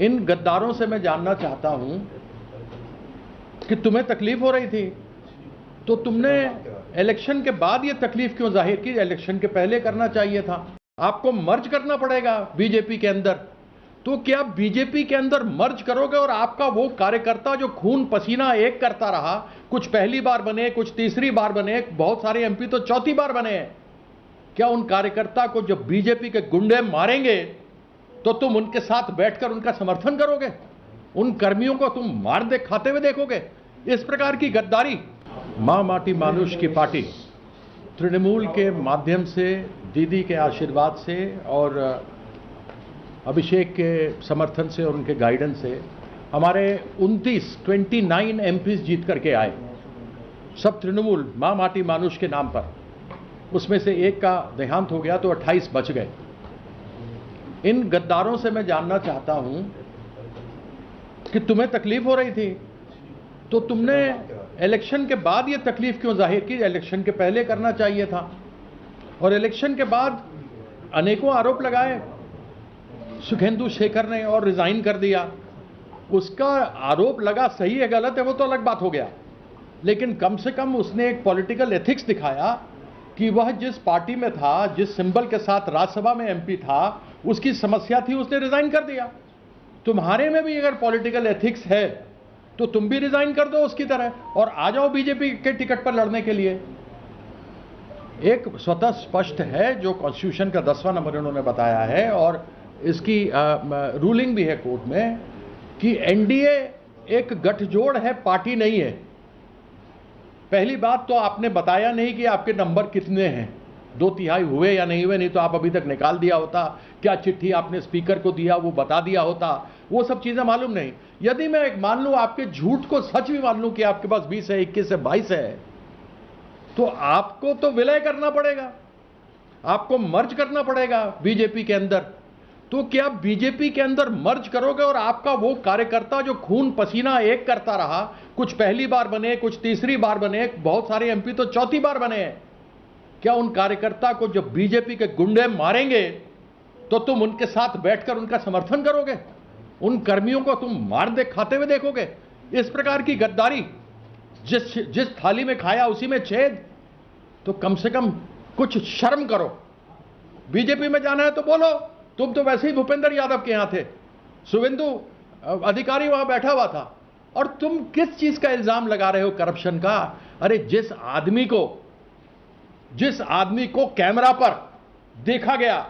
इन गद्दारों से मैं जानना चाहता हूं कि तुम्हें तकलीफ हो रही थी तो तुमने इलेक्शन के बाद ये तकलीफ क्यों जाहिर की? इलेक्शन के पहले करना चाहिए था। आपको मर्ज करना पड़ेगा बीजेपी के अंदर। तो क्या बीजेपी के अंदर मर्ज करोगे और आपका वो कार्यकर्ता जो खून पसीना एक करता रहा, कुछ पहली बार बने, कुछ तीसरी बार बने, बहुत सारे एमपी तो चौथी बार बने हैं, क्या उन कार्यकर्ता को जब बीजेपी के गुंडे मारेंगे तो तुम उनके साथ बैठकर उनका समर्थन करोगे? उन कर्मियों को तुम मार दे खाते हुए देखोगे? इस प्रकार की गद्दारी। मां माटी मानुष की पार्टी तृणमूल के माध्यम से, दीदी के आशीर्वाद से और अभिषेक के समर्थन से और उनके गाइडेंस से हमारे 29 एमपीज जीत करके आए, सब तृणमूल मां माटी मानुष के नाम पर। उसमें से एक का देहांत हो गया तो 28 बच गए। इन गद्दारों से मैं जानना चाहता हूं कि तुम्हें तकलीफ हो रही थी तो तुमने इलेक्शन के बाद ये तकलीफ क्यों जाहिर की? इलेक्शन के पहले करना चाहिए था। और इलेक्शन के बाद अनेकों आरोप लगाए सुखेंदु शेखर ने और रिजाइन कर दिया। उसका आरोप लगा, सही है गलत है वो तो अलग बात हो गया, लेकिन कम से कम उसने एक पॉलिटिकल एथिक्स दिखाया कि वह जिस पार्टी में था, जिस सिंबल के साथ राज्यसभा में एमपी था, उसकी समस्या थी, उसने रिजाइन कर दिया। तुम्हारे में भी अगर पॉलिटिकल एथिक्स है तो तुम भी रिजाइन कर दो उसकी तरह और आ जाओ बीजेपी के टिकट पर लड़ने के लिए। एक स्वतः स्पष्ट है जो कॉन्स्टिट्यूशन का 10वां नंबर उन्होंने बताया है और इसकी रूलिंग भी है कोर्ट में कि एनडीए एक गठजोड़ है, पार्टी नहीं है। पहली बात तो आपने बताया नहीं कि आपके नंबर कितने हैं, 2/3 हुए या नहीं हुए, नहीं तो आप अभी तक निकाल दिया होता। क्या चिट्ठी आपने स्पीकर को दिया वो बता दिया होता, वो सब चीजें मालूम नहीं। यदि मैं एक मान लूं, आपके झूठ को सच भी मान लूं कि आपके पास 20 है, 21 है, 22 है, तो आपको तो विलय करना पड़ेगा, आपको मर्ज करना पड़ेगा बीजेपी के अंदर। तो क्या बीजेपी के अंदर मर्ज करोगे और आपका वो कार्यकर्ता जो खून पसीना एक करता रहा, कुछ पहली बार बने, कुछ तीसरी बार बने, बहुत सारे एमपी तो चौथी बार बने हैं, क्या उन कार्यकर्ता को जब बीजेपी के गुंडे मारेंगे तो तुम उनके साथ बैठकर उनका समर्थन करोगे? उन कर्मियों को तुम मार दे खाते हुए देखोगे? इस प्रकार की गद्दारी, जिस थाली में खाया उसी में छेद। तो कम से कम कुछ शर्म करो। बीजेपी में जाना है तो बोलो, तुम तो वैसे ही भूपेंद्र यादव के यहां थे, शुभेंदु अधिकारी वहां बैठा हुआ था, और तुम किस चीज का इल्जाम लगा रहे हो? करप्शन का। अरे जिस आदमी को कैमरा पर देखा गया,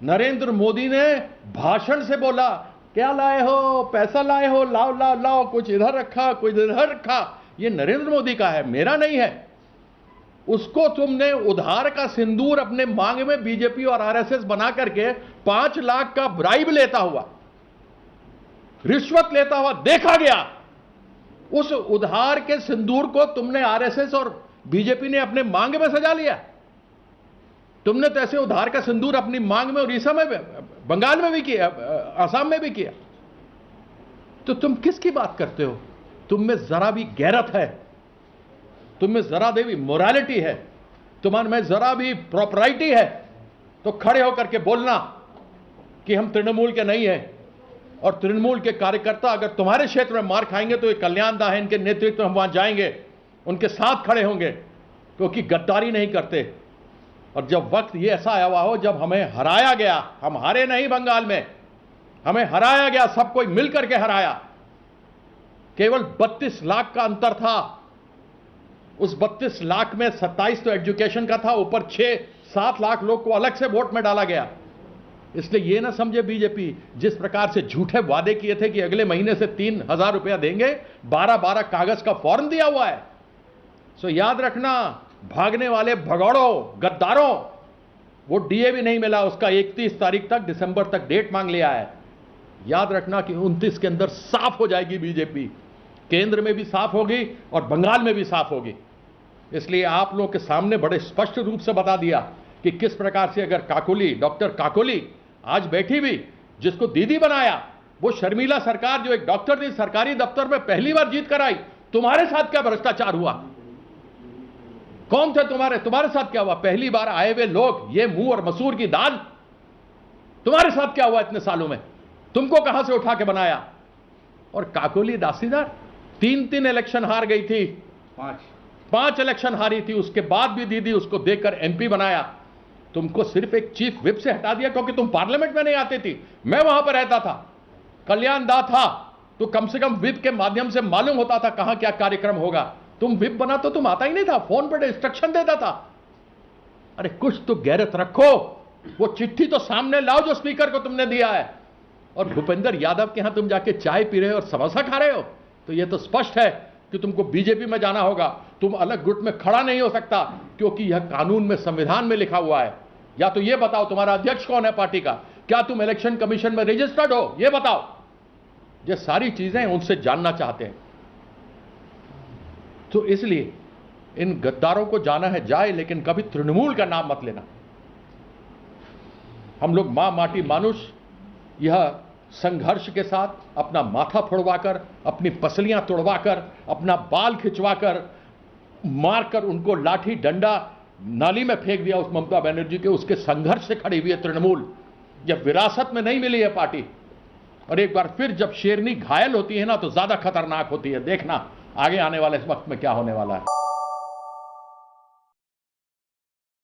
नरेंद्र मोदी ने भाषण से बोला, क्या लाए हो, पैसा लाए हो, लाओ लाओ लाओ, कुछ इधर रखा, कुछ इधर रखा, ये नरेंद्र मोदी का है, मेरा नहीं है। उसको तुमने उधार का सिंदूर अपने मांग में बीजेपी और आरएसएस बना करके 5 लाख का ब्राइब लेता हुआ, रिश्वत लेता हुआ देखा गया। उस उधार के सिंदूर को तुमने आरएसएस और बीजेपी ने अपने मांग में सजा लिया। तुमने तो ऐसे उधार का सिंदूर अपनी मांग में उड़ीसा में, बंगाल में भी किया, असम में भी किया। तो तुम किसकी बात करते हो? तुम में जरा भी गैरत है, तुम में जरा भी मोरालिटी है, तुम्हारे में जरा भी प्रॉपराइटी है तो खड़े होकर के बोलना कि हम तृणमूल के नहीं हैं। और तृणमूल के कार्यकर्ता अगर तुम्हारे क्षेत्र में मार खाएंगे तो ये कल्याण दा है, इनके नेतृत्व में हम वहां जाएंगे, उनके साथ खड़े होंगे, क्योंकि गद्दारी नहीं करते। और जब वक्त ये ऐसा आया हुआ हो, जब हमें हराया गया, हम हारे नहीं बंगाल में, हमें हराया गया, सब कोई मिलकर के हराया, केवल 32 लाख का अंतर था। उस 32 लाख में 27 तो एजुकेशन का था, ऊपर 6-7 लाख लोग को अलग से वोट में डाला गया। इसलिए यह ना समझे बीजेपी, जिस प्रकार से झूठे वादे किए थे कि अगले महीने से 3,000 रुपया देंगे, 12-12 कागज का फॉर्म दिया हुआ है। सो याद रखना, भागने वाले भगौड़ों, गद्दारों, वो डीए भी नहीं मिला उसका, 31 तारीख तक, दिसंबर तक डेट मांग लिया है। याद रखना कि 29 के अंदर साफ हो जाएगी बीजेपी, केंद्र में भी साफ होगी और बंगाल में भी साफ होगी। इसलिए आप लोगों के सामने बड़े स्पष्ट रूप से बता दिया कि किस प्रकार से अगर काकोली, डॉक्टर काकोली आज बैठी भी, जिसको दीदी बनाया, वो शर्मिला सरकार जो एक डॉक्टर थी, सरकारी दफ्तर में पहली बार जीत कर आई। तुम्हारे साथ क्या भ्रष्टाचार हुआ? कौन थे तुम्हारे साथ क्या हुआ? पहली बार आए हुए लोग, ये मुंह और मसूर की दाल, तुम्हारे साथ क्या हुआ इतने सालों में? तुमको कहां से उठा के बनाया? और काकोली दासीदार 3 इलेक्शन हार गई थी, 5 इलेक्शन हारी थी, उसके बाद भी दीदी उसको देकर एमपी बनाया। तुमको सिर्फ एक चीफ विप से हटा दिया क्योंकि तुम पार्लियामेंट में नहीं आती थी। मैं वहां पर रहता था, कल्याण दा था, तो कम से कम विप के माध्यम से मालूम होता था कहां क्या कार्यक्रम होगा। तुम विप बना तो तुम आता ही नहीं था, फोन पर इंस्ट्रक्शन देता था। अरे कुछ तो गैरत रखो, वो चिट्ठी तो सामने लाओ जो स्पीकर को तुमने दिया है। और भूपेंद्र यादव के यहां तुम जाके चाय पी रहे हो और समोसा खा रहे हो, तो यह तो स्पष्ट है कि तुमको बीजेपी में जाना होगा। तुम अलग गुट में खड़ा नहीं हो सकता, क्योंकि यह कानून में, संविधान में लिखा हुआ है। या तो यह बताओ तुम्हारा अध्यक्ष कौन है पार्टी का, क्या तुम इलेक्शन कमीशन में रजिस्टर्ड हो, यह बताओ। ये सारी चीजें उनसे जानना चाहते हैं। तो इसलिए इन गद्दारों को जाना है जाए, लेकिन कभी तृणमूल का नाम मत लेना। हम लोग मां माटी मानुष यह संघर्ष के साथ अपना माथा फोड़वाकर, अपनी पसलियां तोड़वाकर, अपना बाल खिंचवाकर, मारकर उनको लाठी डंडा नाली में फेंक दिया उस ममता बनर्जी के, उसके संघर्ष से खड़ी हुई है तृणमूल। जब विरासत में नहीं मिली है पार्टी, और एक बार फिर जब शेरनी घायल होती है ना, तो ज्यादा खतरनाक होती है। देखना आगे आने वाले इस वक्त में क्या होने वाला है।